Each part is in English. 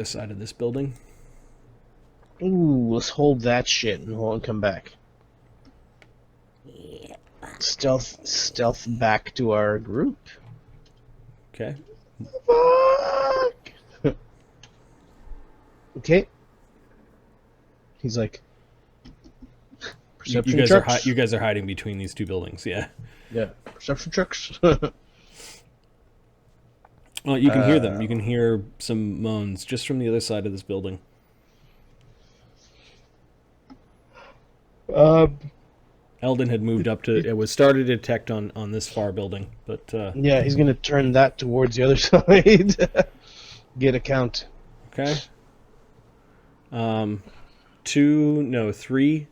the side of this building. Ooh, let's hold that shit and come back. Stealth back to our group. Okay. Fuck! Okay. He's like, perception checks. You guys are hiding between these two buildings, yeah. Yeah, perception checks. Well, you can hear them. You can hear some moans just from the other side of this building. Eldon had moved up to... It was started to detect on this far building, but... yeah, he's going to turn that towards the other side. Get a count. Okay. 3.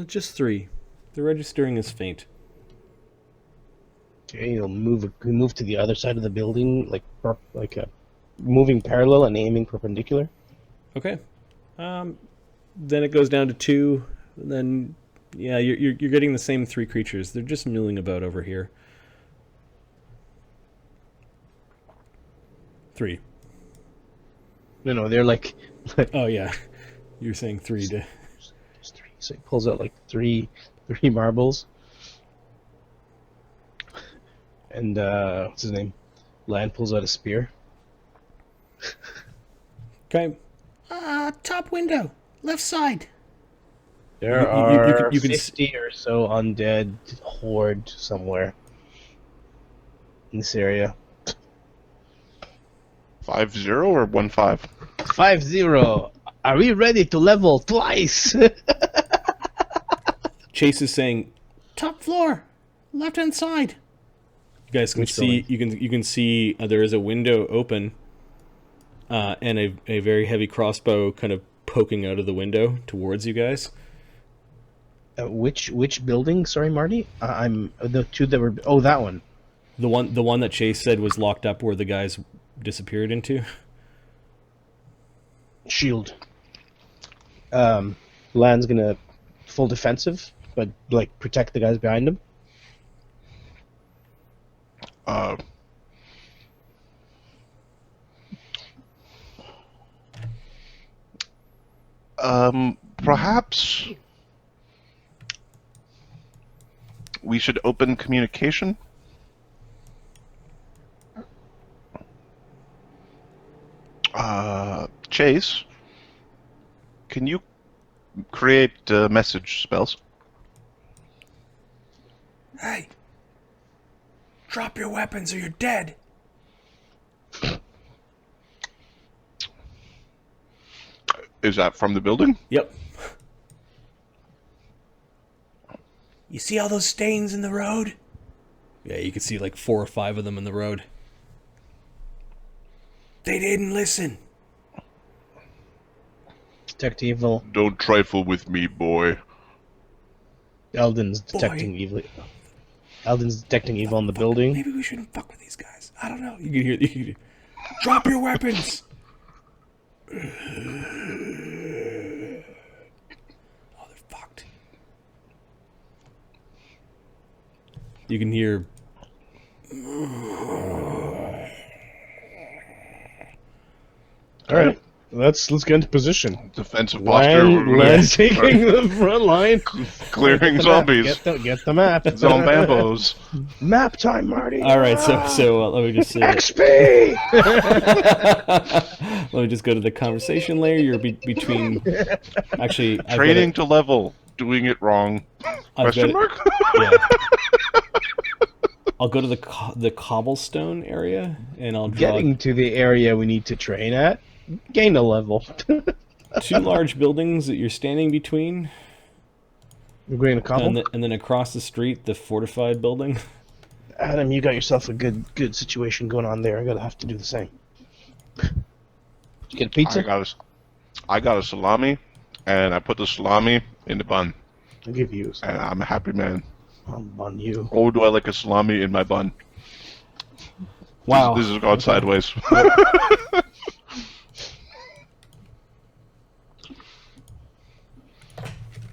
Just 3. The registering is faint. Okay, he'll move to the other side of the building, like moving parallel and aiming perpendicular. Okay. Then it goes down to 2. Then, yeah, you're getting the same 3 creatures. They're just milling about over here. 3. No, they're like oh yeah, you're saying 3 to. Just 3. So he pulls out like three marbles. And what's his name? Lan pulls out a spear. Okay. Top window, left side. There are 50 or so undead horde somewhere in this area. 5-0 or 1-5? 5-0. Are we ready to level twice? Chase is saying, Top floor, left hand side. you guys can see. You can see there is a window open, and a very heavy crossbow kind of poking out of the window towards you guys. Which building? Sorry, Marty. I'm the two that were. Oh, that one. The one that Chase said was locked up, where the guys disappeared into. Shield. Lan's gonna full defensive, but like protect the guys behind him. Perhaps we should open communication. Chase, can you create message spells? Hey, drop your weapons or you're dead. Is that from the building? Yep. You see all those stains in the road? Yeah, you can see like 4 or 5 of them in the road. They didn't listen. Detect evil. Don't trifle with me, boy. Eldon's detecting evil. Eldon's detecting evil in the building. Maybe we shouldn't fuck with these guys. I don't know. You can hear. Drop your weapons. Oh, they're fucked. You can hear. All right, let's get into position. Defensive posture. Lan's taking the front line. Clearing zombies. Get the map. Zombambos. Map time, Marty. All right, so let me just say. XP. Let me just go to the conversation layer. You're between. Actually, Training to level. Doing it wrong. Question mark? Yeah. I'll go to the cobblestone area, and I'll draw. Getting to the area we need to train at. Gain a level. 2 large buildings that you're standing between. We're going to cobble. And then across the street, the fortified building. Adam, you got yourself a good situation going on there. I gotta have to do the same. Did you get a pizza? I got a salami, and I put the salami in the bun. I'll give you. And I'm a happy man. I'll bun you. Or do I like a salami in my bun? Wow. This has gone sideways.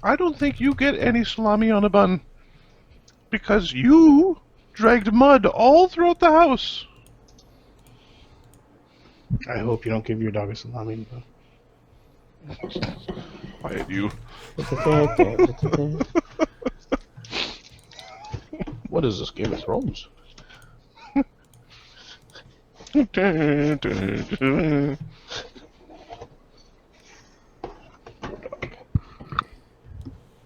I don't think you get any salami on a bun. Because you dragged mud all throughout the house. I hope you don't give your dog a salami. Quiet you. It's okay. It's okay. What is this, Game of Thrones?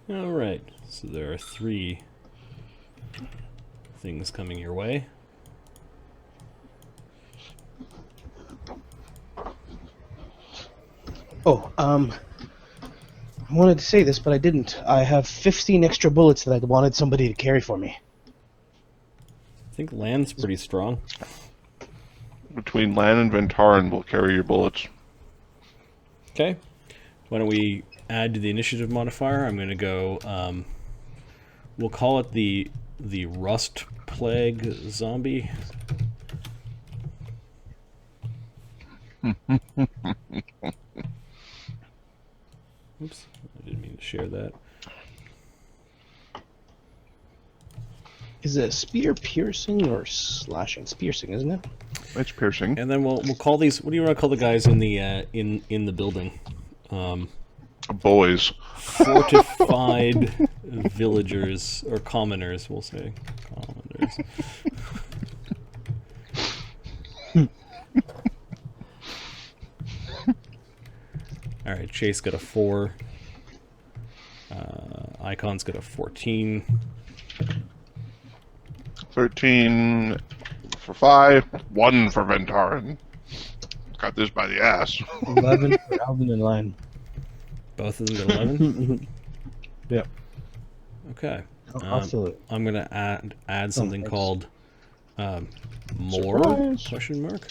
All right. So there are 3 things coming your way. Oh, I wanted to say this, but I didn't. I have 15 extra bullets that I wanted somebody to carry for me. I think land's pretty strong. Between Lan and Ventaran, we'll carry your bullets. Okay. Why don't we add to the initiative modifier? I'm going to go. We'll call it the Rust Plague Zombie. Oops, I didn't mean to share that. Is it spear piercing or slashing? It's piercing, isn't it? It's piercing. And then we'll call these. What do you want to call the guys in the in the building? Boys. Fortified villagers or commoners, we'll say. Commoners. All right, Chase got a 4. Icon's got a 14. 13 for 5, 1 for Ventaran. Got this by the ass. 11 for Alvin and Lion. Both of them got 11? Yep. Okay. I'll fill it. I'm going to add something called more? Surprise. Question mark?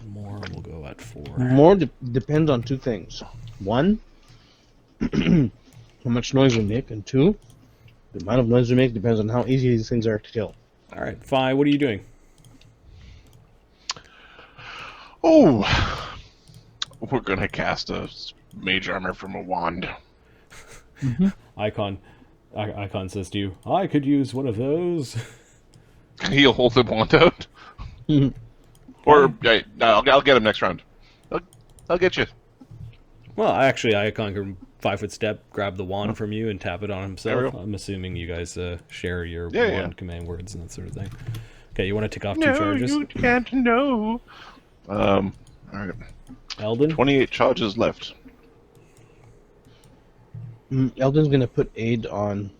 More will go at 4. More depends on 2 things. 1, how much noise we make, and 2, the amount of noise we make depends on how easy these things are to kill. All right, Fi, what are you doing? Oh, we're gonna cast a mage armor from a wand. Icon says to you, I could use one of those. He'll hold the wand out. Or yeah, I'll get him next round. I'll get you. Well, actually, Icon can 5-foot step, grab the wand from you, and tap it on There we himself. go. I'm assuming you guys share your Yeah, wand yeah. command words and that sort of thing. Okay, you want to take off 2 charges? you can't know. All right. Eldon? 28 charges left. Eldon's gonna put aid on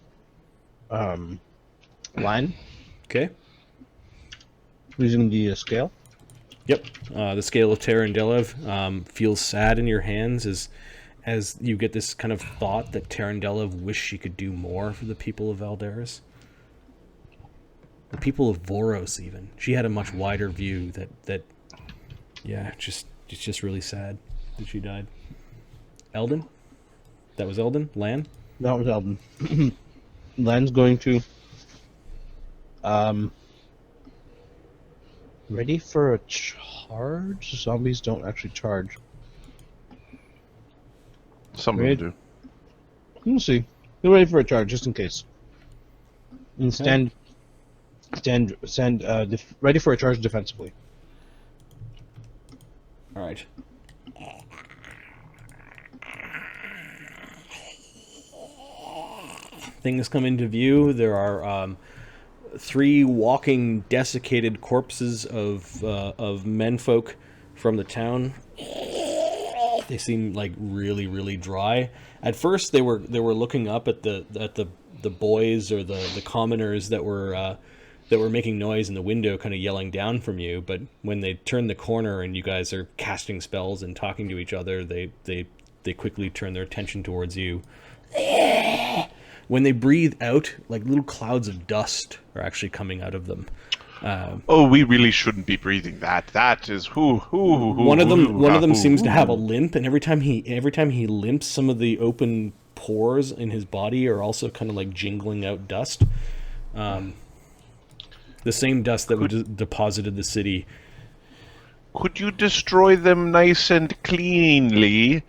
Lion Okay. using the scale. Yep. The scale of Terrandelev feels sad in your hands as you get this kind of thought that Terrandelev wished she could do more for the people of Valderis. The people of Voros, even. She had a much wider view that it's just really sad that she died. Eldon? That was Eldon? Lan? That was Eldon. Lan's going to ready for a charge? Zombies don't actually charge. Some of them do. We'll see. Get ready for a charge, just in case. And ready for a charge defensively. All right. Things come into view. There are 3 walking, desiccated corpses of menfolk from the town. They seem like really, really dry. At first, they were looking up at the boys or the commoners that were making noise in the window, kind of yelling down from you. But when they turn the corner and you guys are casting spells and talking to each other, they quickly turn their attention towards you. When they breathe out, like little clouds of dust are actually coming out of them. Oh, we really shouldn't be breathing that. That is One of them seems to have a limp, and every time he limps, some of the open pores in his body are also kind of like jingling out dust. The same dust that would deposited the city. Could you destroy them nice and cleanly?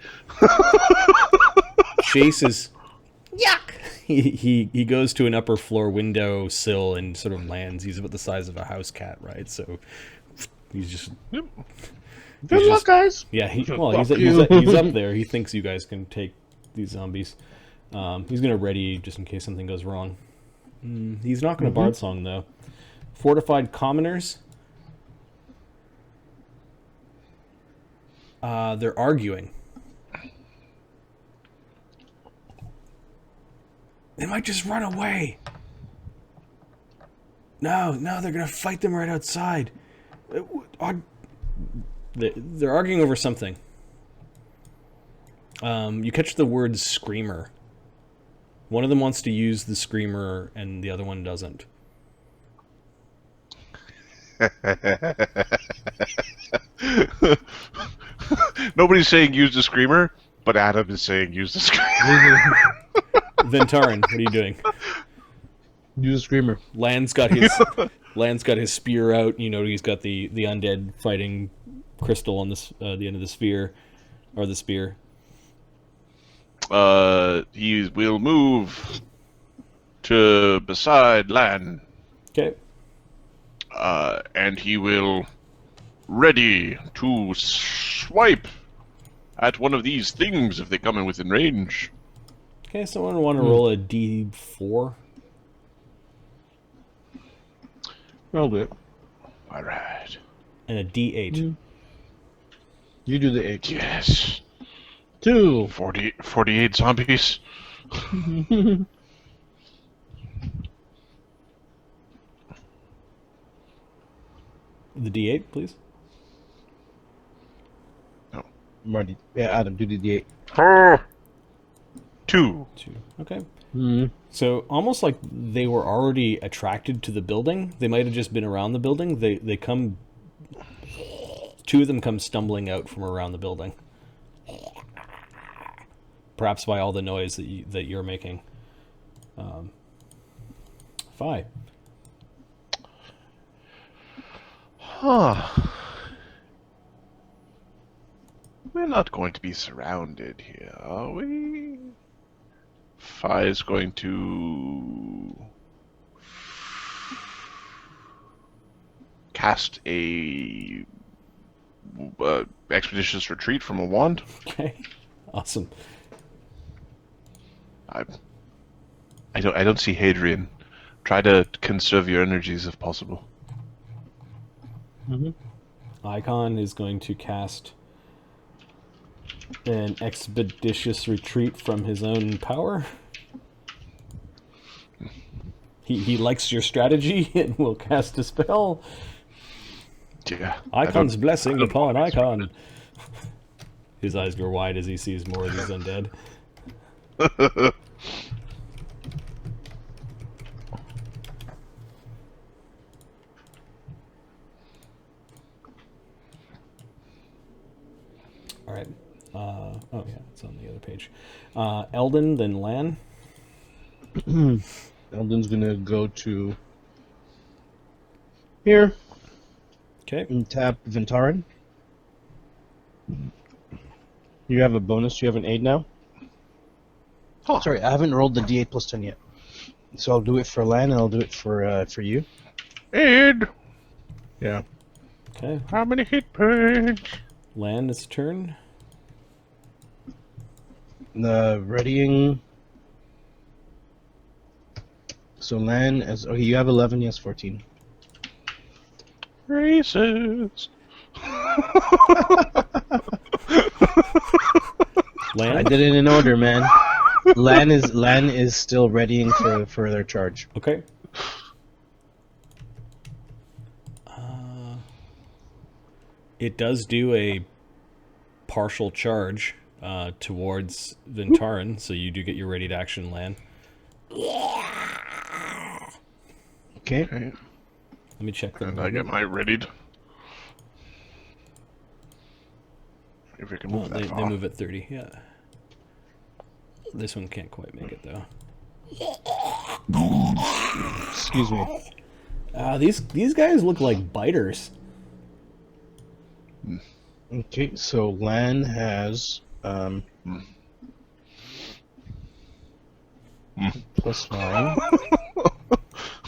Chase is yuck. he goes to an upper floor window sill and sort of lands. He's about the size of a house cat, right? So he's just Yep. Good he's luck, just- guys. yeah. He's Fuck you. up there. He thinks you guys can take these zombies. He's gonna ready just in case something goes wrong. He's not gonna bard song though. Fortified commoners. They're arguing. They might just run away. No, they're gonna fight them right outside. They're arguing over something. You catch the word screamer. One of them wants to use the screamer, and the other one doesn't. Nobody's saying use the screamer, but Adam is saying use the screamer. Ventarin, what are you doing? Use a screamer. Land's got his spear out. You know, he's got the undead fighting crystal on this the end of the sphere, or the spear. He will move to beside Lan, Okay. and he will ready to swipe at one of these things if they come in within range. Okay, someone want to roll a D4? I'll do it. All right. And a D8. You do the 8. Yes. 2. 48 zombies. The D8, please. Marty. Yeah, Adam, do the D8. 2. 2. Okay. Mm-hmm. So almost like they were already attracted to the building. They might have just been around the building. They come. 2 of them come stumbling out from around the building. Perhaps by all the noise that you're making. 5. Huh. We're not going to be surrounded here, are we? Fi is going to cast a expeditious retreat from a wand. Okay. Awesome. I don't see Hadrian. Try to conserve your energies if possible. Icon is going to cast an expeditious retreat from his own power. He likes your strategy and will cast a spell. Yeah. Icon's blessing upon Icon. His eyes grow wide as he sees more of these undead. All right. Oh yeah, it's on the other page. Eldon, then Lan. Eldon's gonna go to here Okay. and tap Ventarin. You have a bonus. You have an 8 now. Huh. Sorry, I haven't rolled the D8 plus 10 yet. So I'll do it for Lan and I'll do it for you. Ed, Yeah. Okay. how many hit points? Lan, it's turn. The readying. So Lan as okay, you have 11. Yes, 14. Races. Lan. I did it in order, man. Lan is still readying for their charge. Okay. It does do a partial charge towards Ventarin, so you do get your ready to action, Lan. Okay. Okay. Let me check them. And I get my readied. If we can Well, move they that far. move at 30, yeah. This one can't quite make it, though. Excuse me. These guys look like biters. Okay, so Lan has +9.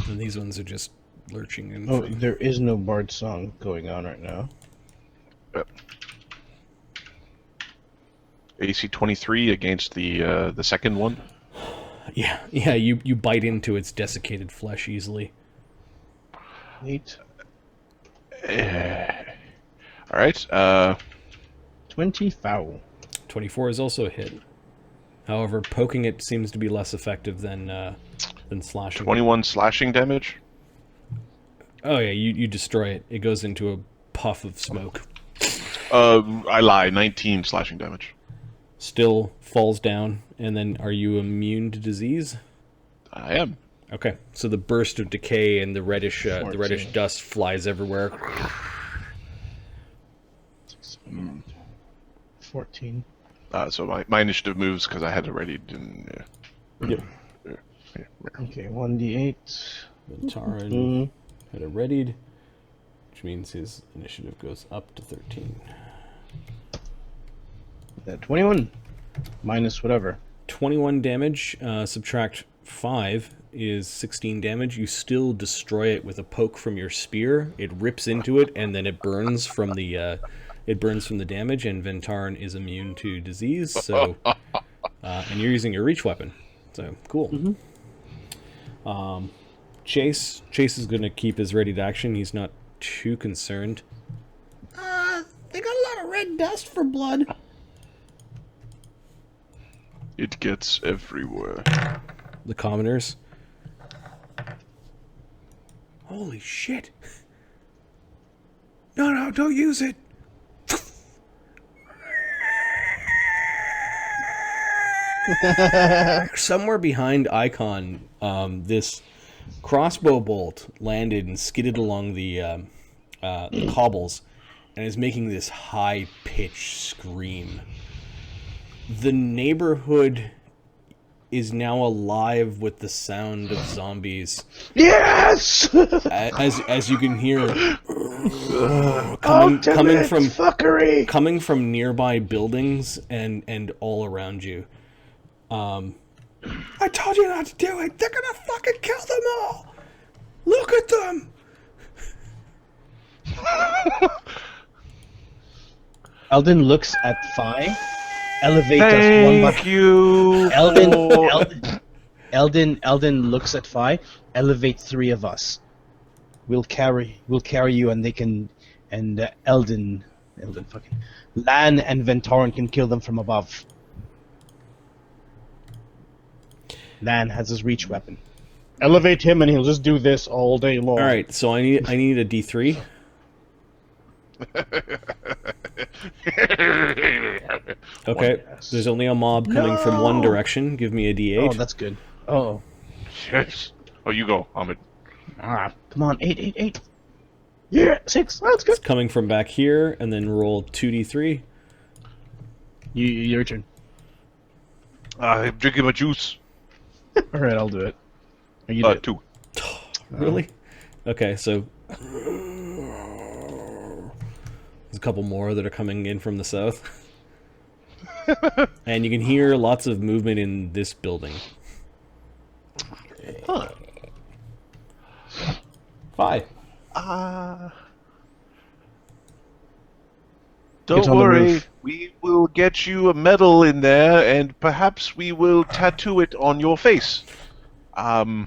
And these ones are just lurching in. Oh, from... there is no bard song going on right now. AC 23 against the second one. Yeah, you bite into its desiccated flesh easily. 8. All right. 20 foul. 24 is also a hit. However, poking it seems to be less effective than slashing. 21 slashing damage. Oh yeah, you destroy it. It goes into a puff of smoke. I lie. 19 slashing damage. Still falls down, and then are you immune to disease? I am. Okay, so the burst of decay and the reddish dust flies everywhere. 14. So my initiative moves because I had it ready. Yep. Okay, 1d8. Taran had it readied, which means his initiative goes up to 13. 21. Minus whatever. 21 damage, subtract 5 is 16 damage. You still destroy it with a poke from your spear. It rips into it, and then it burns from the damage, and Ventarn is immune to disease, so and you're using your reach weapon. So cool. Chase is going to keep his ready to action. He's not too concerned. They got a lot of red dust for blood. It gets everywhere. The commoners. Holy shit. No, don't use it. Somewhere behind Icon, this crossbow bolt landed and skidded along the cobbles and is making this high-pitched scream. The neighborhood is now alive with the sound of zombies. Yes! As you can hear, coming from nearby buildings and all around you. I told you not to do it. They're gonna fucking kill them all. Look at them. Eldon looks at Phi, elevates us one by you. Eldon looks at Phi, elevate 3 of us. We'll carry you, and they can, and Eldon fucking, Lan and Ventarn can kill them from above. Lan has his reach weapon. Elevate him, and he'll just do this all day long. All right, so I need a D3. Okay, there's only a mob coming from one direction. Give me a D8. Oh, that's good. Oh. Yes. Oh, you go, Ahmed. Come on, 8. Yeah, 6. That's good. It's coming from back here, and then roll 2D3. Your turn. I'm drinking my juice. All right, I'll do it. Or you do it. 2. Really? Okay, so there's a couple more that are coming in from the south. And you can hear lots of movement in this building. Huh. 5. Don't worry, we will get you a medal in there, and perhaps we will tattoo it on your face. Eldon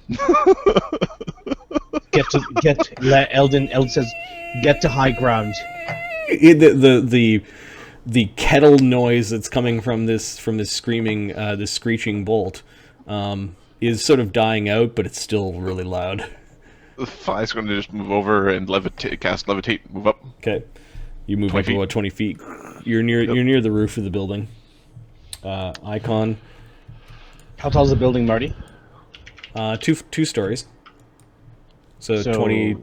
says, get to high ground. The kettle noise that's coming from this screaming, this screeching bolt, is sort of dying out, but it's still really loud. Phi's going to just move over and cast levitate, move up. Okay, you move 20 up about 20 feet. You're near the roof of the building. Icon. How tall is the building, Marty? Two stories. So 20,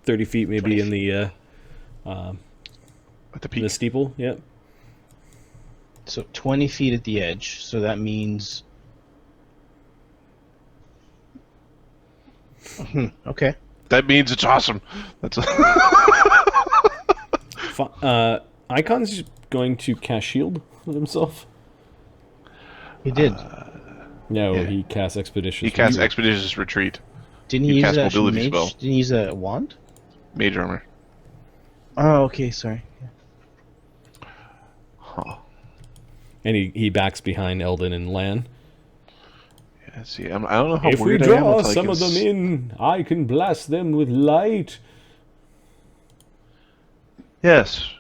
30 feet maybe 20 in the at the peak. In the steeple. Yep. So 20 feet at the edge. So that means. Okay. That means it's awesome. That's. Icon's going to cast shield with himself. He did. No, Yeah. he casts Expeditious. He casts Expeditious Retreat. Didn't You he use cast a mobility mage? spell. Didn't he use a wand? Mage armor. Oh, okay, sorry. Huh. And he backs behind Eldon and Lan. Yeah, see, I don't know how If we weird I am draw with, like, some of them in, I can blast them with light. Yes.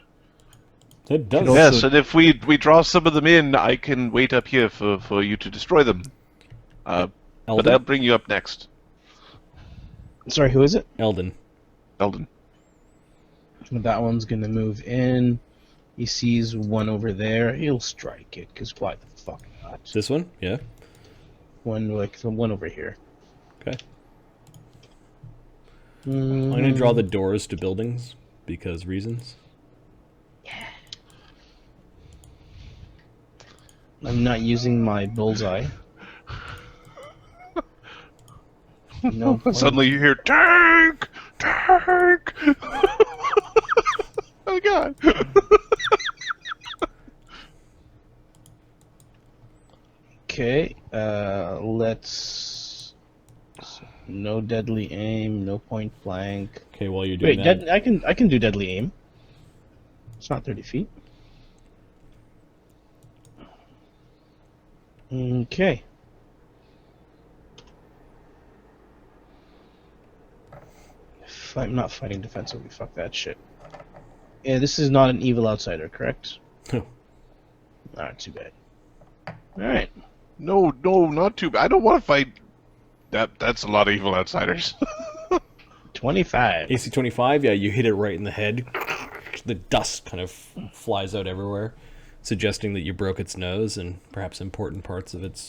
That does. Also- Yes, and if we draw some of them in, I can wait up here for you to destroy them. But Eldon? I'll bring you up next, Sorry, who is it? Eldon. Eldon. That one's gonna move in. He sees one over there. He'll strike it, because why the fuck not? This one? Yeah. One, like, the one over here. Okay. I'm going to draw the doors to buildings, because reasons. I'm not using my bullseye. No point. Suddenly you hear tank, tank. Oh god. Okay, let's... No deadly aim, no point blank. Okay, while you're doing Wait, that... I can do deadly aim. It's not 30 feet. Okay. I'm not fighting defensively, fuck that shit. Yeah, this is not an evil outsider, correct? No. Not too bad. Alright. No, not too bad. I don't want to fight. That's a lot of evil outsiders. 25. AC 25, yeah, you hit it right in the head. The dust kind of flies out everywhere, suggesting that you broke its nose and perhaps important parts of its...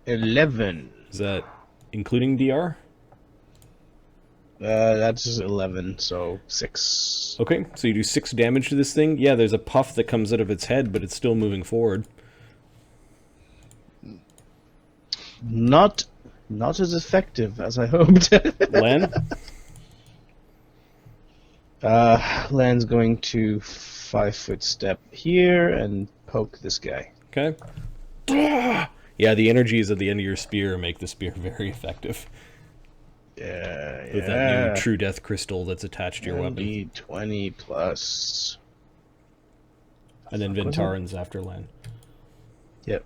11. Is that including DR? That's 11, so 6. Okay, so you do 6 damage to this thing. Yeah, there's a puff that comes out of its head, but it's still moving forward. Not as effective as I hoped. Lan? Lan's going to 5-foot step here and poke this guy. Okay. Yeah, the energies at the end of your spear make the spear very effective. With that new True Death crystal that's attached to your weapon. 20 plus. And then Vintaran's after Lan. Yep.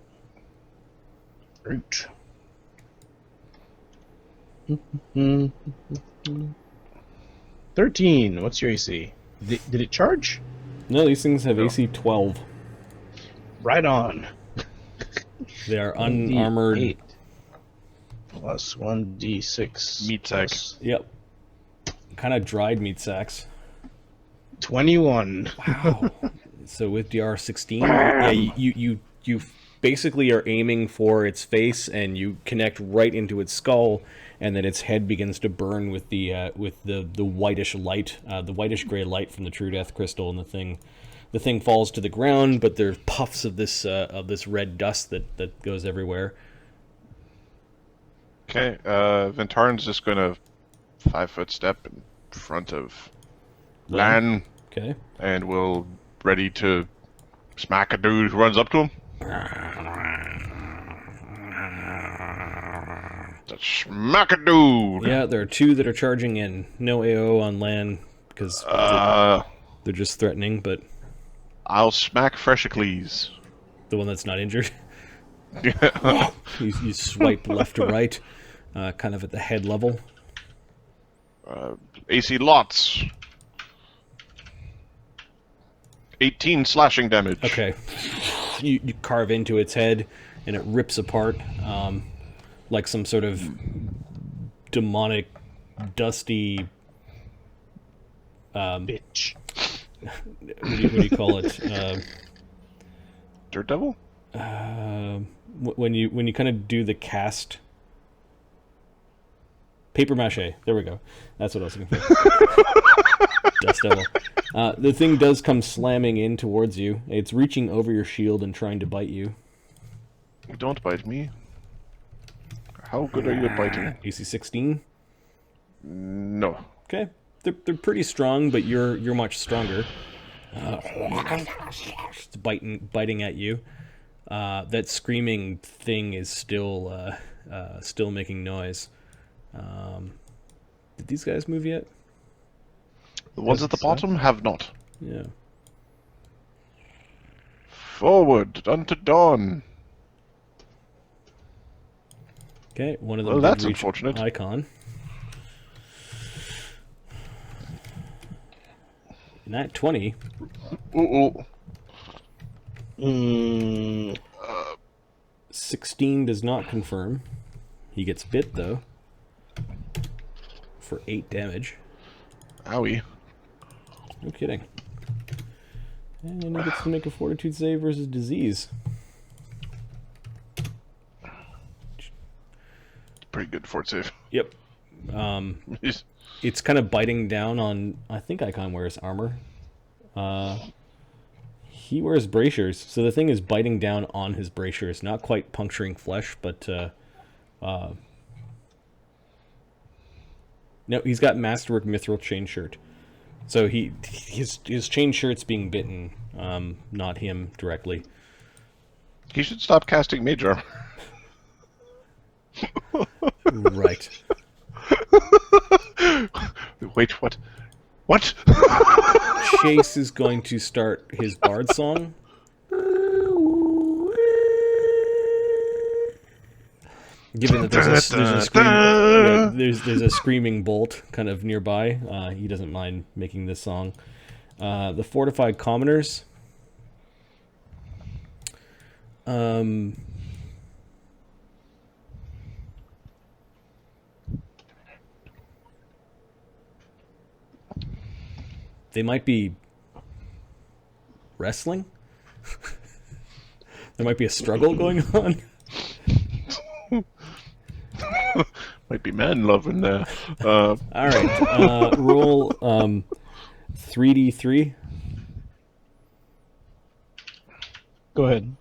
Root. 13. What's your AC? Did it charge? No, these things have AC 12. Right on. They are unarmored. 8 plus 1d6. Meat sacks. Yep. Kind of dried meat sacks. 21. Wow. So with DR 16, yeah, you basically are aiming for its face, and you connect right into its skull, and then its head begins to burn with the whitish light, the whitish gray light from the True Death crystal, and the thing falls to the ground. But there's puffs of this red dust that goes everywhere. Okay, Vintaran's just gonna 5-foot step in front of Lan, Okay. and we'll ready to smack a dude who runs up to him. Just smack a dude. Yeah, there are 2 that are charging in. No AO on Lan because they're just threatening, but I'll smack Freshicles. the one that's not injured. You swipe left to right, kind of at the head level. AC lots. 18 slashing damage. Okay. You carve into its head, and it rips apart like some sort of demonic, dusty... Bitch. what do you call it? Dirt Devil? When you kind of do the cast... Paper mache. There we go. That's what I was looking for. Dust Devil. The thing does come slamming in towards you. It's reaching over your shield and trying to bite you. Don't bite me. How good are you at biting? AC 16. No. Okay, they're pretty strong, but you're much stronger. It's biting at you. That screaming thing is still making noise. Did these guys move yet? The ones at the bottom have not. Yeah. Forward, unto dawn. Okay, one of them Well, did that's reach unfortunate. Icon. Nat 20. Ooh. 16 does not confirm. He gets bit, though, for 8 damage. Owie. No kidding. And he gets to make a fortitude save versus disease. Pretty good fort save. Yep. It's kind of biting down on... I think Icon wears armor. He wears bracers, so the thing is biting down on his bracers. Not quite puncturing flesh, but... No, he's got Masterwork Mithril chain shirt. So his chain shirt's being bitten, not him directly. He should stop casting mage armor. Right. Wait, what? What? Chase is going to start his bard song. Given that there's a screaming bolt kind of nearby, he doesn't mind making this song. The fortified commoners. They might be wrestling. There might be a struggle going on. Might be man love in there. All right, roll 3d3. Go ahead.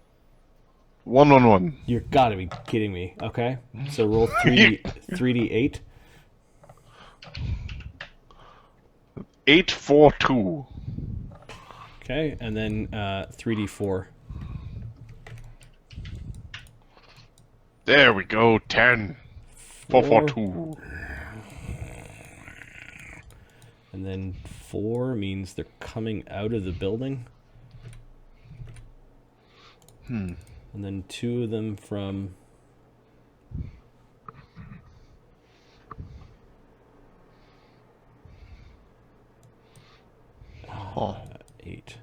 1-on-1. You're gotta be kidding me. Okay, so roll 3d8. 8-4-2. Okay, and then 3d4. There we go. 10. 4-4-2. And then 4 means they're coming out of the building. And then 2 of them from... Oh. 8.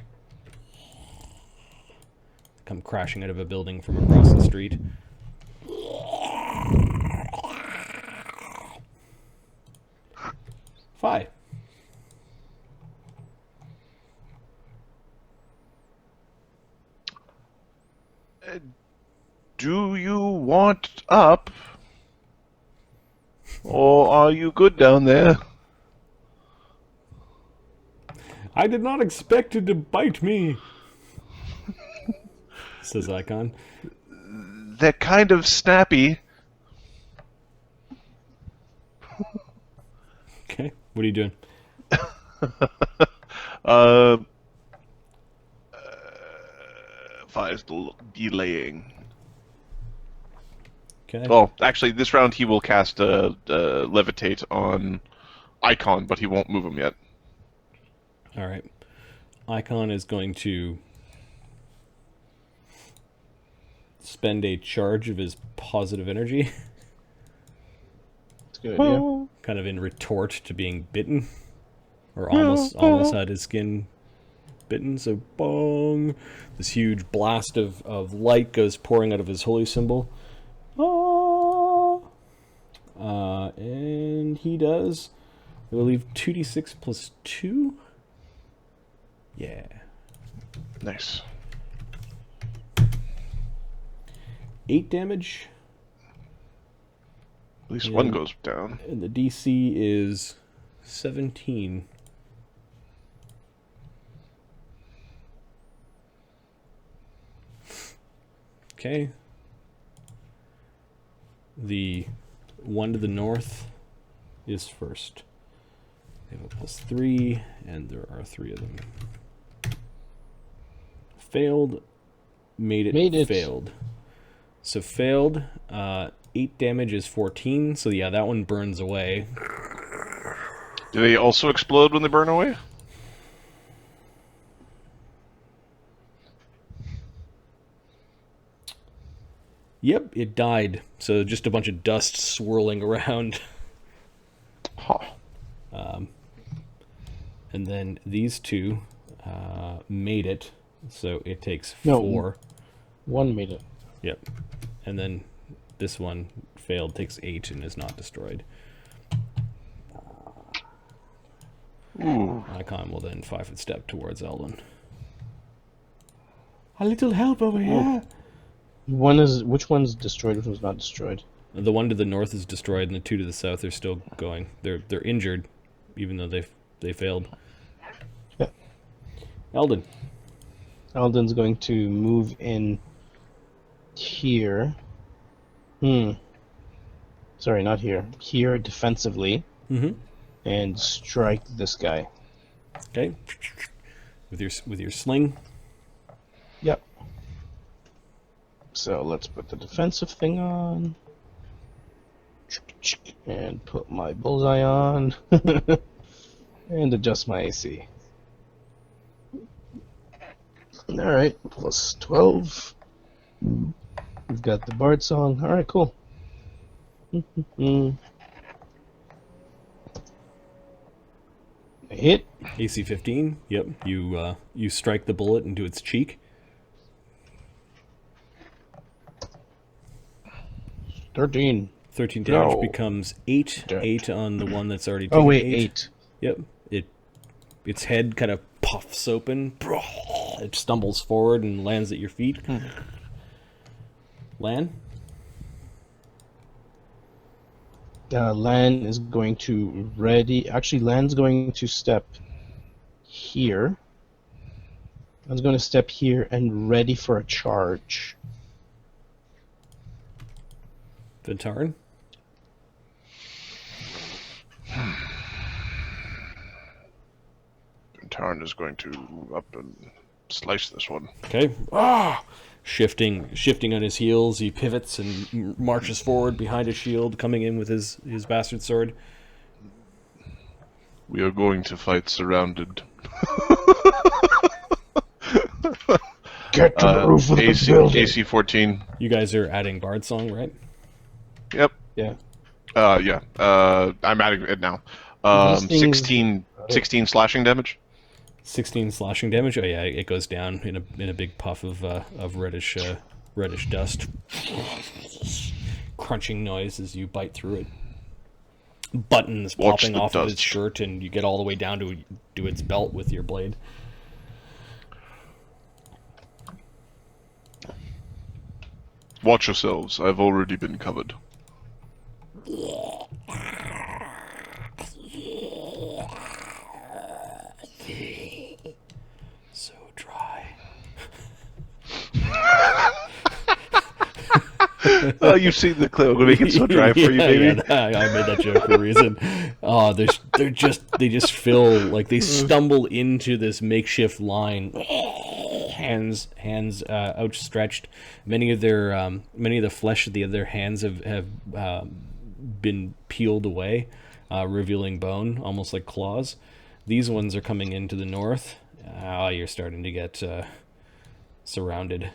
Come crashing out of a building from across the street. Five. Do you want up? Or are you good down there? I did not expect it to bite me, says Icon. They're kind of snappy. Okay, what are you doing? Five's delaying. Okay. Well, actually, this round he will cast Levitate on Icon, but he won't move him yet. All right. Icon is going to spend a charge of his positive energy, That's a good idea. kind of in retort to being bitten, or almost had his skin bitten. So, bong! This huge blast of light goes pouring out of his holy symbol. And he does, I believe, 2d6 plus 2. Yeah. Nice. 8 damage. At least one goes down. And the DC is 17. Okay. The one to the north is first. They have a +3, and there are 3 of them. Failed. Made it. Failed. So failed. 8 damage is 14. So yeah, that one burns away. Do they also explode when they burn away? Yep, it died. So just a bunch of dust swirling around. Huh. And then these two made it. So it takes No. 4. One made it. Yep. And then this one failed, takes 8, and is not destroyed. Ooh. Icon will then 5-foot step towards Eldon. A little help over here. Which one's destroyed? Which one's not destroyed? The one to the north is destroyed, and the two to the south are still going. They're injured, even though they failed. Yeah. Eldon. Eldon's going to move in here. Sorry, not here. Here defensively. Mm-hmm. And strike this guy. Okay. With your sling. Yep. So let's put the defensive thing on. And put my bullseye on. And adjust my AC. Alright, plus 12. We've got the Bard song. Alright, cool. A hit. AC 15. Yep. You strike the bullet into its cheek. 13. 13 damage No. becomes 8. Dead. 8 on the one that's already taken. Oh wait, 8. Yep. Its head kind of puffs open. It stumbles forward and lands at your feet. Lan? Lan is going to ready. Actually, Lan's going to step here. Lan's going to step here and ready for a charge. Ventarn? Tarn is going to move up and slice this one. Okay. Shifting on his heels, he pivots and marches forward behind his shield, coming in with his bastard sword. We are going to fight surrounded. Get to the roof of the building. AC 14. You guys are adding Bard Song, right? Yep. Yeah. Yeah. I'm adding it now. These things- 16 slashing damage. 16 slashing damage. Oh yeah, it goes down in a big puff of reddish dust, crunching noise as you bite through it. Buttons Watch popping the off of dust. its shirt, and you get all the way down to its belt with your blade. Watch yourselves. I've already been covered. So dry. Oh, you've seen the clip. I'm gonna make it so dry for you, baby. Yeah, I made that joke for a reason. Oh, they just feel like they stumble into this makeshift line, hands outstretched. Many of the flesh of their hands have been peeled away, revealing bone, almost like claws. These ones are coming into the north. You're starting to get surrounded.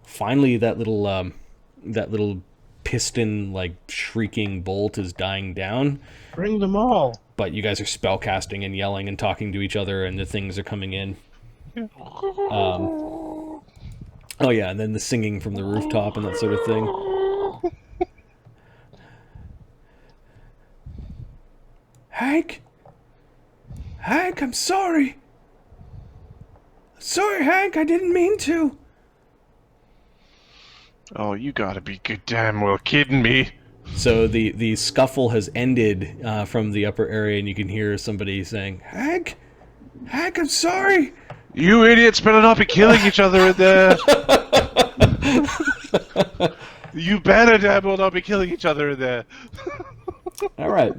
Finally, that little piston like shrieking bolt is dying down. Bring them all. But you guys are spellcasting and yelling and talking to each other, and the things are coming in. Oh yeah, and then the singing from the rooftop and that sort of thing. Hank, I'm sorry. Sorry, Hank, I didn't mean to. Oh, you gotta be good damn well kidding me. So the scuffle has ended from the upper area, and you can hear somebody saying, Hank, I'm sorry. You idiots better not be killing each other in there. You better damn well not be killing each other in there. all right.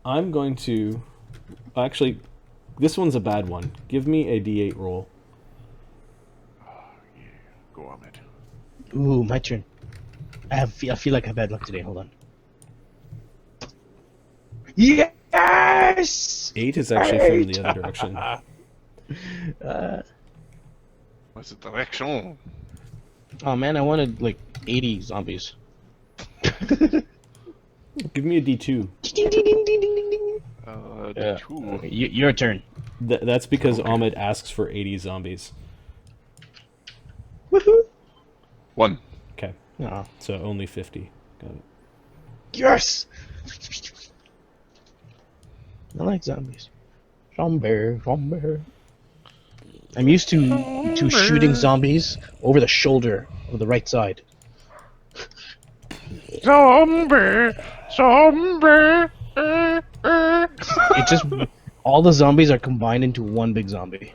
I'm going to Actually, this one's a bad one. Give me a D8 roll. Go on it. Ooh, my turn. I feel like I have bad luck today. Hold on. Yes! 8 is actually from the other direction. What's the direction? Oh man, I wanted like 80 zombies. Give me a D2. Ding, ding, ding, ding, ding, ding. Two. Your turn. That's because Ahmed asks for 80 zombies. Woohoo! 1. Okay, Oh. so only 50. Got it. Yes! I like zombies. Zombie. I'm used to shooting zombies over the shoulder of the right side. Zombie! It just all the zombies are combined into one big zombie.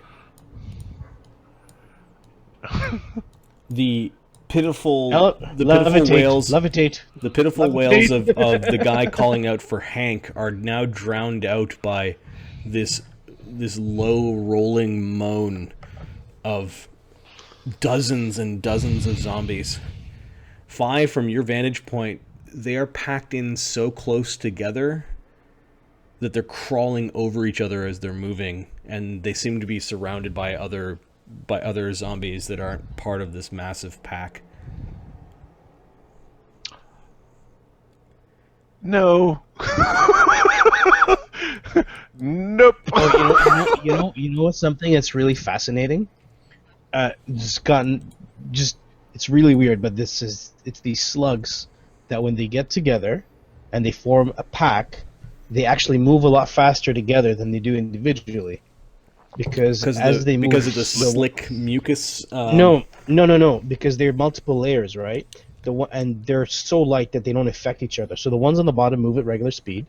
The pitiful, levitate. the pitiful wails of the guy calling out for Hank are now drowned out by this low rolling moan of dozens and dozens of zombies. 5, from your vantage point, they are packed in so close together that they're crawling over each other as they're moving, and they seem to be surrounded by other zombies that aren't part of this massive pack. No. Nope. Oh, you know what's something that's really fascinating? It's really weird, but it's these slugs that when they get together and they form a pack, they actually move a lot faster together than they do individually. Because of the slick mucus. No. Because they're multiple layers, right? And they're so light that they don't affect each other. So the ones on the bottom move at regular speed.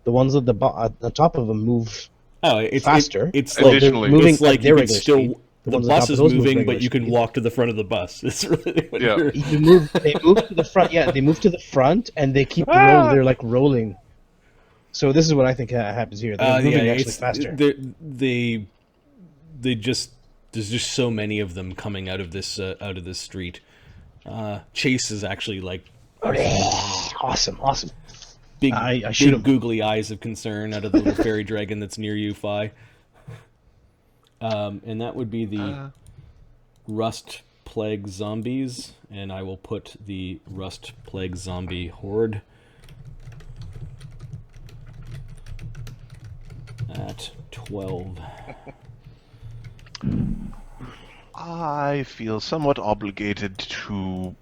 The ones at the top of them move faster. It's like additionally, they're moving it's like at their you can regular still. speed. The bus is moving, but you can walk to the front of the bus. It's really what Yeah. you're... They move to the front. Yeah, they move to the front, and they keep rolling. They're like rolling. So this is what I think happens here. They're moving actually faster. They just there's just so many of them coming out of this street. Chase is actually like Awesome. big, I shoot him. googly eyes of concern out of the little fairy dragon that's near you, Fi. And that would be the Rust Plague Zombies, and I will put the Rust Plague Zombie Horde at 12. I feel somewhat obligated to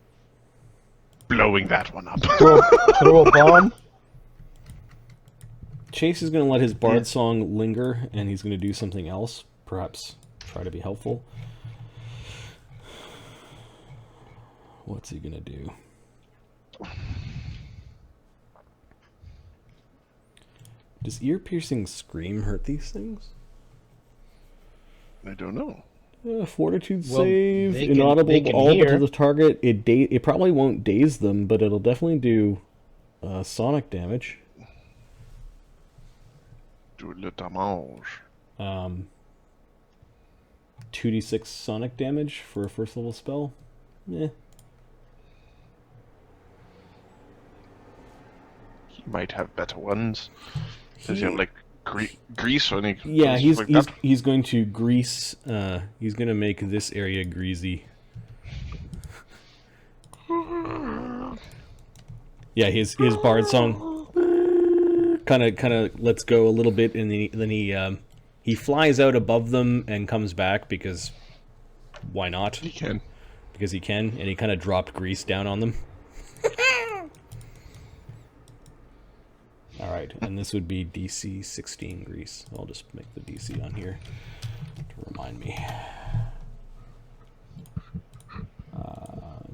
blowing that one up. Throw a bomb. Chase is going to let his bard song linger, and he's going to do something else. Perhaps try to be helpful. What's he going to do? Does ear-piercing scream hurt these things? I don't know. Fortitude Well, save, they can inaudible all but hear. to the target. It probably won't daze them, but it'll definitely do sonic damage. Do le damage. 2d6 sonic damage for a first level spell. Yeah. He might have better ones. Does he have like grease or anything? Yeah, he's like that? he's going to grease. He's going to make this area greasy. Yeah, his bard song kind of lets go a little bit, and then he flies out above them and comes back because why not? He can. Because he can, and he kind of dropped grease down on them. Alright, and this would be DC 16 grease. I'll just make the DC on here to remind me.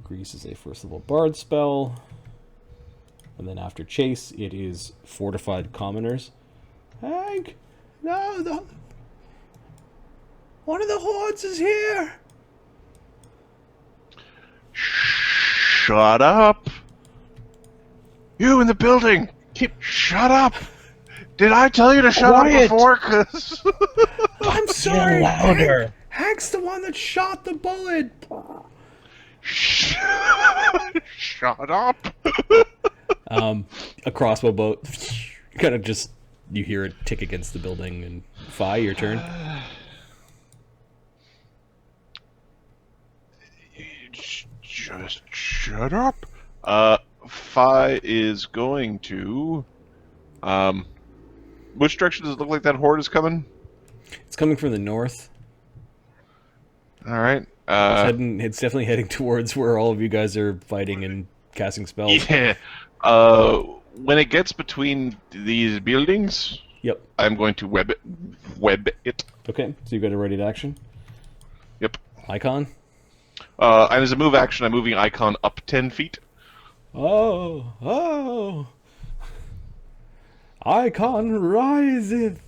Grease is a first level bard spell. And then after Chase, it is Fortified Commoners. Hank! No, one of the hordes is here! Shut up! You in the building! Shut up! Did I tell you to shut Quiet. up before? 'Cause I'm sorry. louder. Hank's the one that shot the bullet. Shut up. A crossbow bolt kind of just, you hear it tick against the building. And Fi, your turn. Just shut up. Fi is going to. Which direction does it look like that horde is coming? It's coming from the north. All right. It's definitely heading towards where all of you guys are fighting and casting spells. Yeah. When it gets between these buildings, Yep. I'm going to web it. Okay, so you got a ready to action. Yep. Icon. And as a move action, I'm moving icon up 10 feet. Oh. Icon riseth.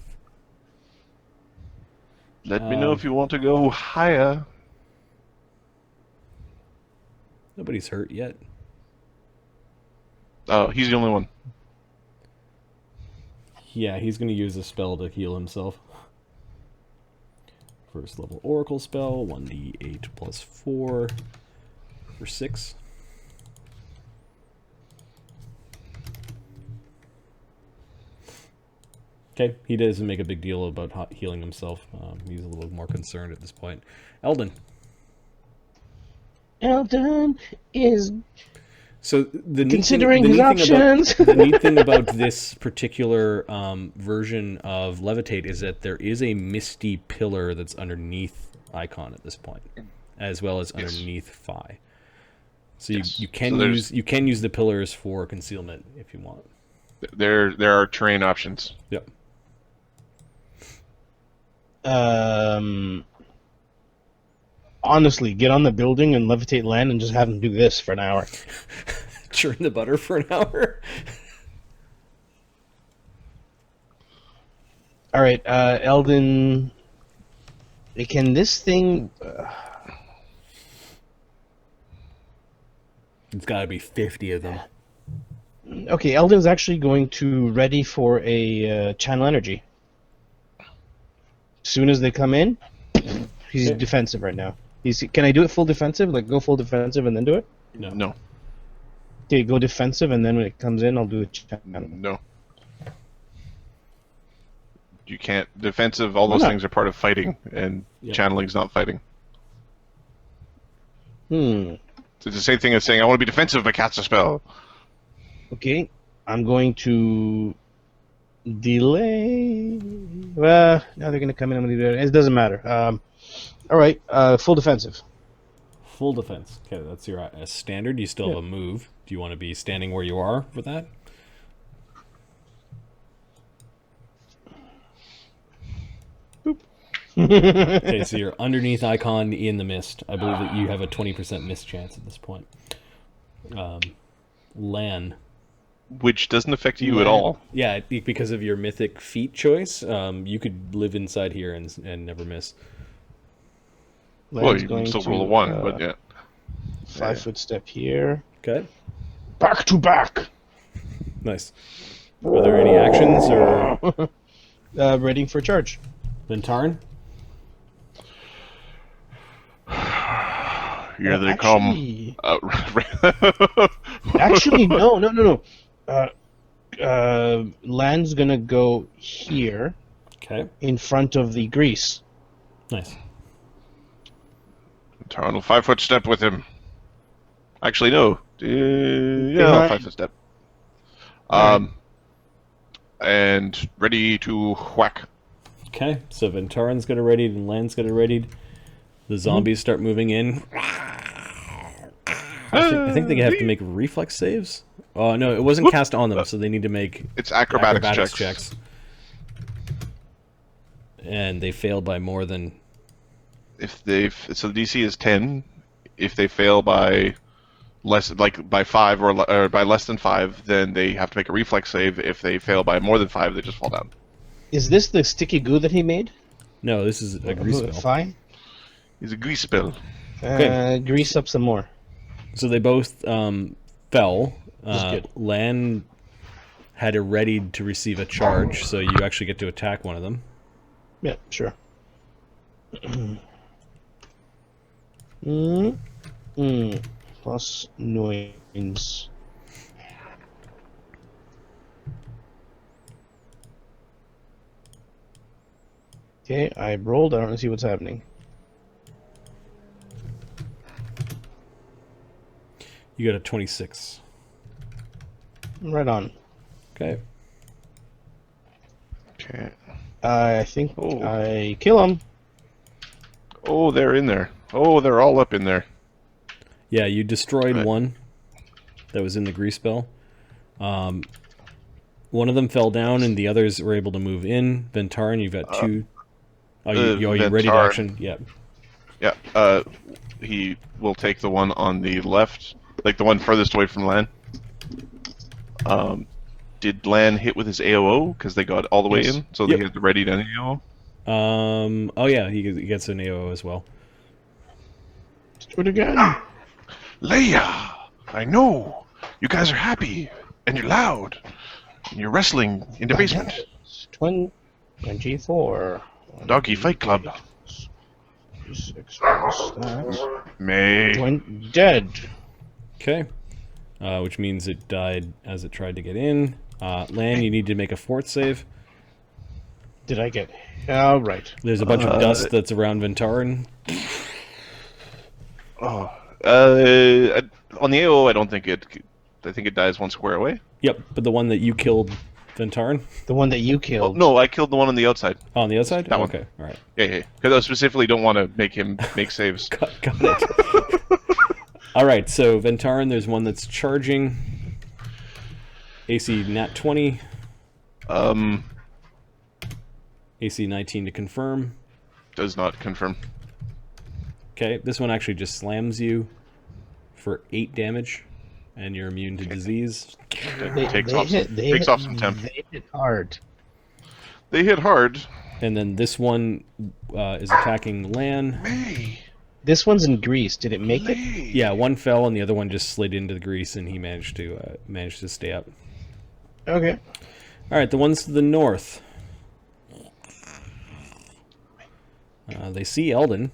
Let me know if you want to go higher. Nobody's hurt yet. Oh, he's the only one. Yeah, he's going to use a spell to heal himself. First level Oracle spell, 1d8 plus 4 for 6. Okay, he doesn't make a big deal about healing himself. He's a little more concerned at this point. Eldon. Eldon is So the considering his options. The neat thing about this particular version of Levitate is that there is a misty pillar that's underneath Icon at this point, as well as underneath Phi. So you can use the pillars for concealment if you want. There are terrain options. Yep. Honestly, get on the building and levitate land and just have him do this for an hour. Churn the butter for an hour. All right, Eldon. Can this thing? It's got to be 50 of them. Okay, Eldon's actually going to ready for a channel energy. As soon as they come in, he's defensive right now. Can I do it full defensive? Like go full defensive and then do it? No. Okay, go defensive and then when it comes in, I'll do a channel. No. You can't. Defensive, all those things are part of fighting, and channeling's not fighting. It's the same thing as saying, I want to be defensive but cast a spell. Okay, I'm going to delay. Well, now they're going to come in. I'm going to do that. It doesn't matter. All right, full defensive. Full defense. Okay, that's your standard. You still have a move. Do you want to be standing where you are for that? Okay, so you're underneath Icon in the mist. I believe that you have a 20% miss chance at this point. Lan. Which doesn't affect you at all. Yeah, because of your mythic feat choice, you could live inside here and never miss. Well, you can still roll a 1, but yeah. 5-foot step here. Okay. Back to back. Nice. Are there any actions or ready for charge? Ventarn? Here they come. Actually, no. Land's gonna go here. Okay. In front of the grease. Nice. Tarn will 5-foot step with him. Actually, no. Yeah, 5-foot step. And ready to whack. Okay, so Ventarn's got it readied and Land's got it readied. The zombies start moving in. I think they have to make reflex saves. Oh no, it wasn't cast on them, so they need to make acrobatics checks. And they failed by more than. So the DC is 10. If they fail by by 5 or by less than 5, then they have to make a reflex save. If they fail by more than 5, they just fall down. Is this the sticky goo that he made? No, this is a grease spell. Fine. It's a grease spell. Okay. Grease up some more. So they both fell. Good. Lan had it readied to receive a charge, so you actually get to attack one of them. Yeah, sure. Plus noise. Okay, I rolled. I don't see what's happening. You got a 26. Right on. Okay. Okay. I think Oh. I kill him. Oh, they're in there. Oh, they're all up in there. Yeah, you destroyed Right. one that was in the grease spell. One of them fell down, and the others were able to move in. Ventarn, you've got two. Are you ready to Ventarn. action? Yeah. Yeah. He will take the one on the left, like the one furthest away from Lan. Did Lan hit with his AOO because they got all the way Yes. in, so Yep. they had readied an AOO? Oh yeah, he gets an AO as well. Let's do it again. Leia, I know you guys are happy and you're loud. And you're wrestling in the basement. 24. Doggy Fight Club. 6 plus that. May. Dead. Okay. Which means it died as it tried to get in. Lan, you need to make a fort save. Did I get? Oh, right. There's a bunch of dust that's around Ventarn. On the AOO, I don't think it. I think it dies one square away. Yep, but the one that you killed, Ventarn? The one that you Oh, killed. no, I killed the one on the outside. Oh, on the outside? That one. Okay, alright. Yeah. Because I specifically don't want to make him make saves. Got it. Alright, so Ventarn, there's one that's charging. AC nat 20. AC 19 to confirm. Does not confirm. Okay, this one actually just slams you for 8 damage, and you're immune to disease. Takes off some temp. They hit hard. They hit hard. And then this one is attacking Lan. May. This one's in Greece. Did it make it? Yeah, one fell, and the other one just slid into the grease, and he managed to stay up. Okay. All right, the ones to the north. They see Eldon.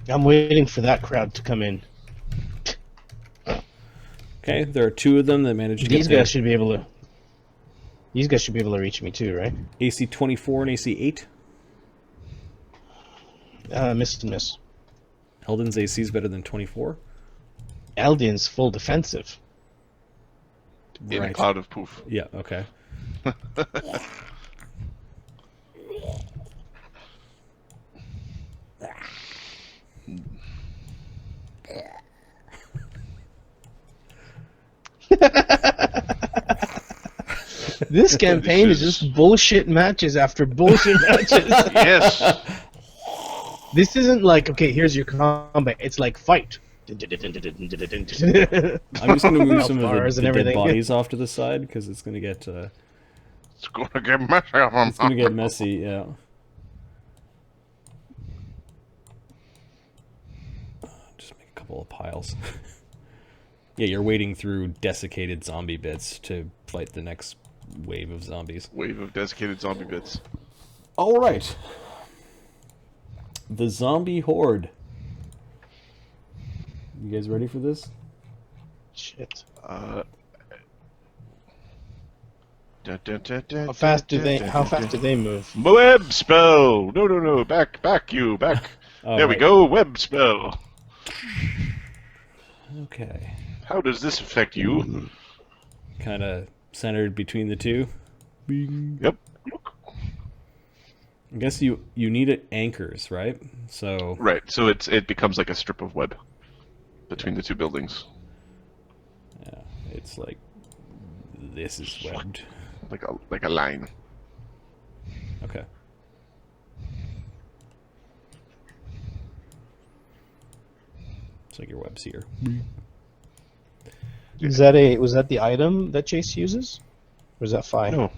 I'm waiting for that crowd to come in. Okay, there are 2 of them that managed to These get guys should be able to. These guys should be able to reach me too, right? AC 24 and AC 8. Miss and miss. Eldon's AC is better than 24. Eldian's full defensive. In a Right. cloud of poof. Yeah, okay. This campaign is just bullshit matches after bullshit matches. Yes. This isn't like, okay, here's your combat. It's like fight. I'm just going to move some of Bars the and dead everything. bodies off to the side, because it's going to get... It's gonna get messy. It's gonna get messy, yeah. Just make a couple of piles. Yeah, you're wading through desiccated zombie bits to fight the next wave of zombies. Wave of desiccated zombie bits. All right. The zombie horde. You guys ready for this? Shit. How How fast do they move? Web spell! No. Back you. All There we right. go. Web spell. Okay. How does this affect you? Kind of centered between the two. Bing. Yep. I guess you need it anchors, right? So Right. So it becomes like a strip of web between the two buildings, yeah, it's like this is webbed. like a line. Okay. It's like your web's here. Was that the item that Chase uses? Or is that Fi? No,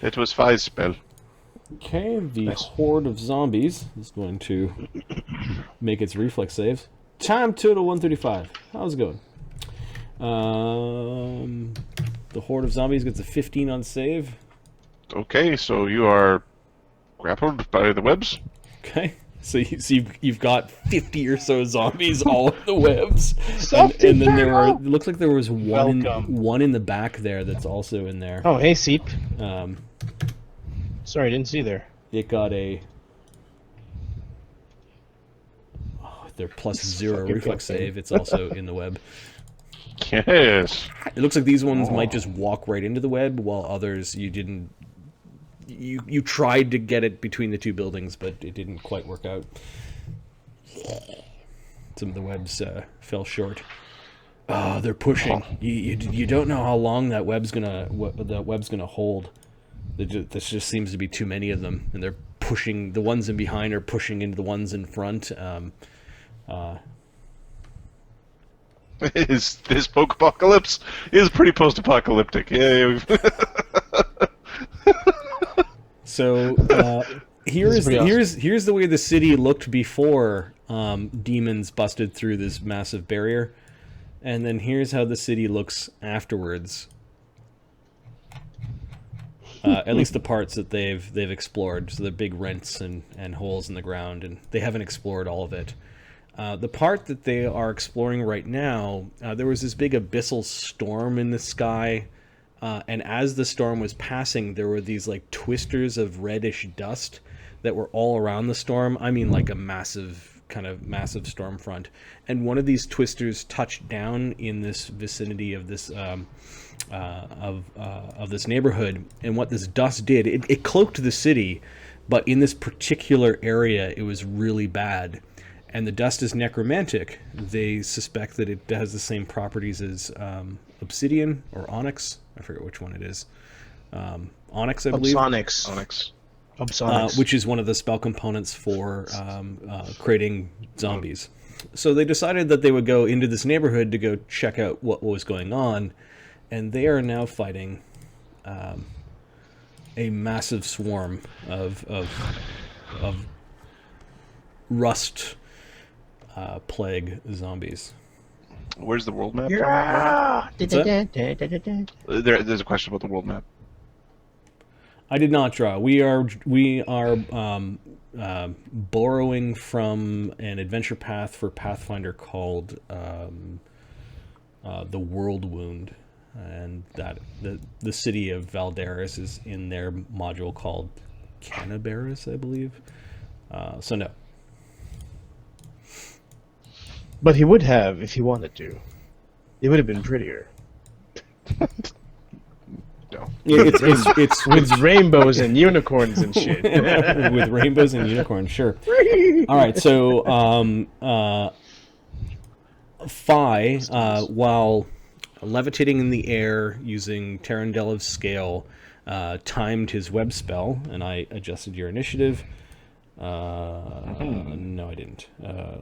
it was Fi's spell. Okay, the Nice. horde of zombies is going to make its reflex saves. Time total 135. How's it going? The horde of zombies gets a 15 on save. Okay, so you are grappled by the webs. Okay. So you've got 50 or so zombies all in the webs, Stop and then it looks like there was Welcome. one in the back there that's also in there. Oh, hey, Seep. Um, Sorry, I didn't see there. it got a they're plus 0 fucking reflex broken. save. It's also in the web. Yes. It looks like these ones might just walk right into the web, while others you didn't. You tried to get it between the two buildings, but it didn't quite work out. Some of the webs fell short. Oh, they're pushing. You don't know how long that web's gonna hold. There just seems to be too many of them, and they're pushing. The ones in behind are pushing into the ones in front. This poke-apocalypse is pretty post-apocalyptic. Yeah. So here's the way the city looked before demons busted through this massive barrier, and then here's how the city looks afterwards. At least the parts that they've explored, so the big rents and holes in the ground, and they haven't explored all of it. The part that they are exploring right now, there was this big abyssal storm in the sky. And as the storm was passing, there were these like twisters of reddish dust that were all around the storm. I mean, like a massive storm front. And one of these twisters touched down in this vicinity of this of this neighborhood. And what this dust did, it cloaked the city, but in this particular area, it was really bad. And the dust is necromantic. They suspect that it has the same properties as obsidian or onyx. I forget which one it is. Onyx, I believe. Onyx. Which is one of the spell components for creating zombies. So they decided that they would go into this neighborhood to go check out what was going on, and they are now fighting a massive swarm of rust plague zombies. Where's the world map? Yeah. There's a question about the world map. I did not draw. We are borrowing from an adventure path for Pathfinder called the World Wound, and that the city of Valdaris is in their module called Canabaris, I believe. So no. But he would have if he wanted to. It would have been prettier. No. Yeah, it's With rainbows and unicorns and shit. with rainbows and unicorns, sure. All right, so Phi, while levitating in the air using Tarandelev's scale, timed his web spell, and I adjusted your initiative. No, I didn't.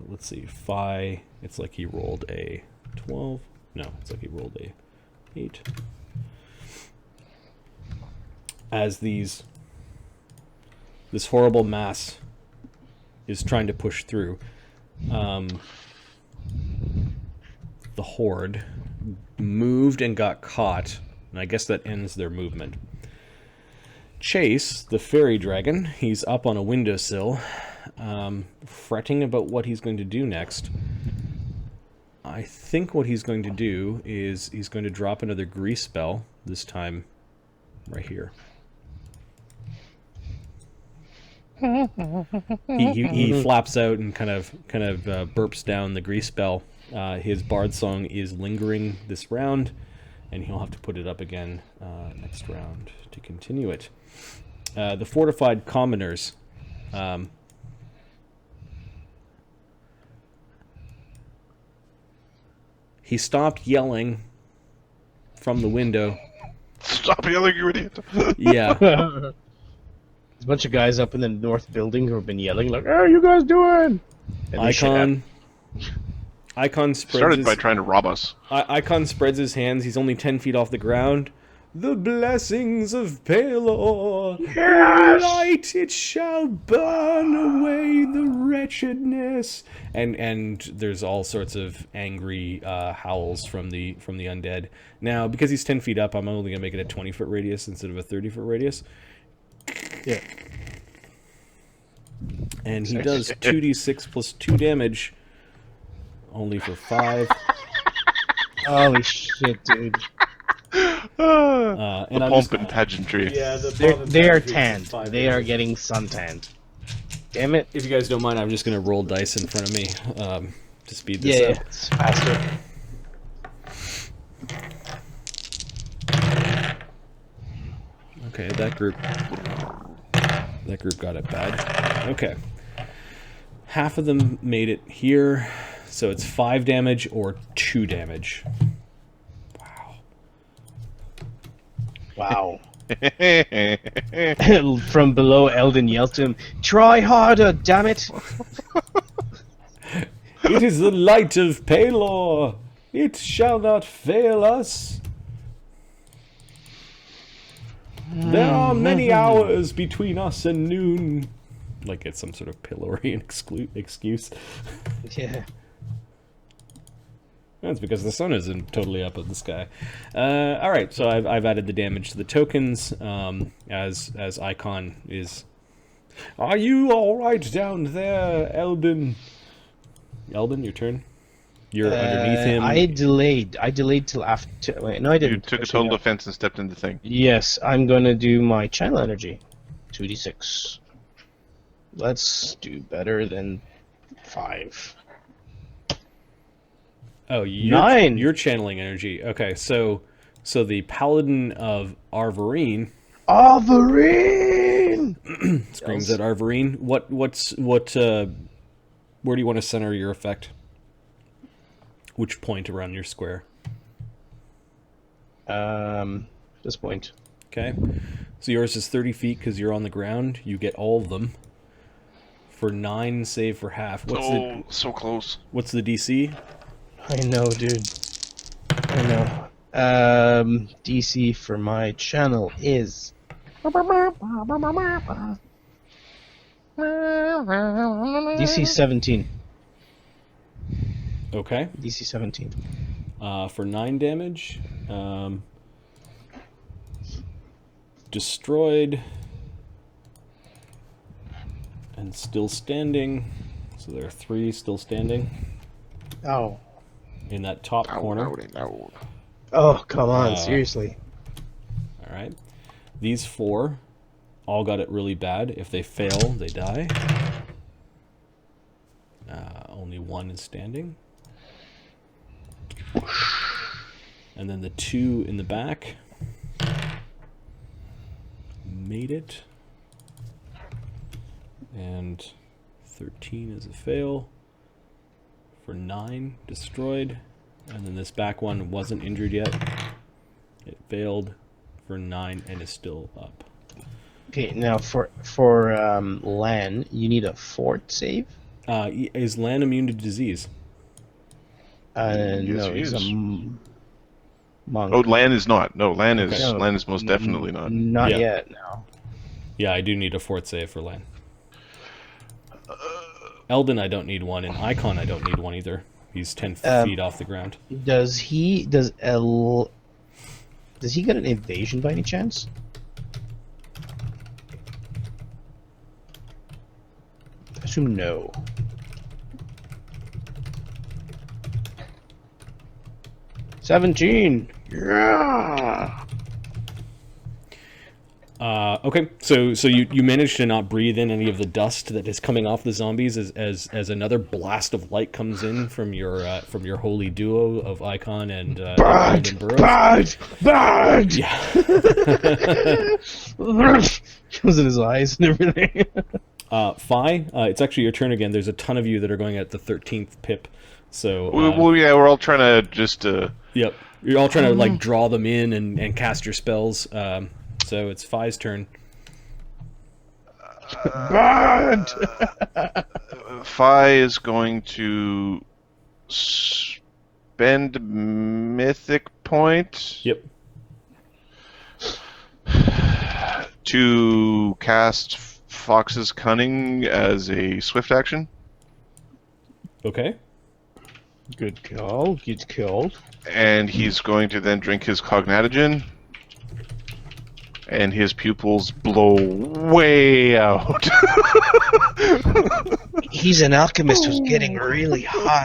Let's see. Phi, it's like he rolled a 12. No, it's like he rolled a 8. As this horrible mass is trying to push through, the horde moved and got caught, and I guess that ends their movement. Chase, the fairy dragon, he's up on a windowsill, fretting about what he's going to do next. I think what he's going to do is he's going to drop another grease spell, this time right here. He flaps out and kind of burps down the grease spell. His bard song is lingering this round, and he'll have to put it up again next round to continue it. The fortified commoners. He stopped yelling from the window. Stop yelling, you idiot! Yeah. There's a bunch of guys up in the north building who have been yelling like, "How are you guys doing?" And Icon spreads Started by trying to rob us. Icon spreads his hands. He's only 10 feet off the ground, the blessings of Pelor. Yes! Light, it shall burn away the wretchedness. And there's all sorts of angry howls from the undead. Now, because he's 10 feet up, I'm only gonna make it a 20-foot radius instead of a 30-foot radius. Yeah. And he does 2d6 plus 2 damage, only for 5. Holy shit, dude. The And I'm pomp just, and pageantry. yeah, They are tanned. They are getting suntanned. Damn it. If you guys don't mind, I'm just gonna roll dice in front of me to speed this Yeah, up. it's faster. Okay, that group got it bad. Okay. Half of them made it here, so it's 5 damage or 2 damage. Wow. From below, Eldon yells to him, "Try harder, damn it!" It is the light of Pelor. It shall not fail us. There are many hours between us and noon. Like it's some sort of Pylorian excuse. Yeah. That's because the sun isn't totally up in the sky. All right, so I've added the damage to the tokens. As Icon is. Are you all right down there, Eldon? Eldon, your turn. You're underneath him. I delayed till after. Wait, no, I You didn't. took a Actually, total no. defense and stepped into the thing. Yes, I'm gonna do my channel energy. 2d6. Let's do better than 5. Oh, you're, 9. You're channeling energy. Okay, so the Paladin of Arvarine Arvarine! screams at Arvarine. Where do you want to center your effect? Which point around your square? This point. Okay. So yours is 30 feet because you're on the ground. You get all of them. For 9, save for half. So close. What's the DC? I know, dude. I know. DC for my channel is. DC 17. Okay. DC 17. For 9 damage. Destroyed. And still standing. So there are 3 still standing. Oh. In that top corner. Oh, come on, seriously. Alright. These 4 all got it really bad. If they fail, they die. Only 1 is standing. And then the 2 in the back made it. And 13 is a fail. For 9, destroyed. And then this back one wasn't injured yet. It failed for 9 and is still up. Okay, now for Lan, you need a fort save. Is Lan immune to disease? Yes, No, he he's a is. monk. Oh, Lan is not. No, Lan is. No, Lan is most definitely not. Not Yeah. yet. No. Yeah, I do need a fort save for Lan. Eldon, I don't need one, and Icon, I don't need one either. He's 10 feet off the ground. Does he get an evasion by any chance? I assume no. $17. Yeah. Okay, so you managed to not breathe in any of the dust that is coming off the zombies as another blast of light comes in from your holy duo of Icon and Bad! Burrows. Bad! Yeah. Comes in his eyes and everything. Fi, it's actually your turn again. There's a ton of you that are going at the 13th pip. So Well, yeah, we're all trying to just. yep, you're all trying to like draw them in and cast your spells. So it's Fi's turn. Bad! Fi is going to spend mythic point. Yep. to cast Fox's Cunning as a swift action, Okay. Good call. Good call. and he's going to then drink his Cognatogen, and his pupils blow way out. He's an alchemist who's getting really high.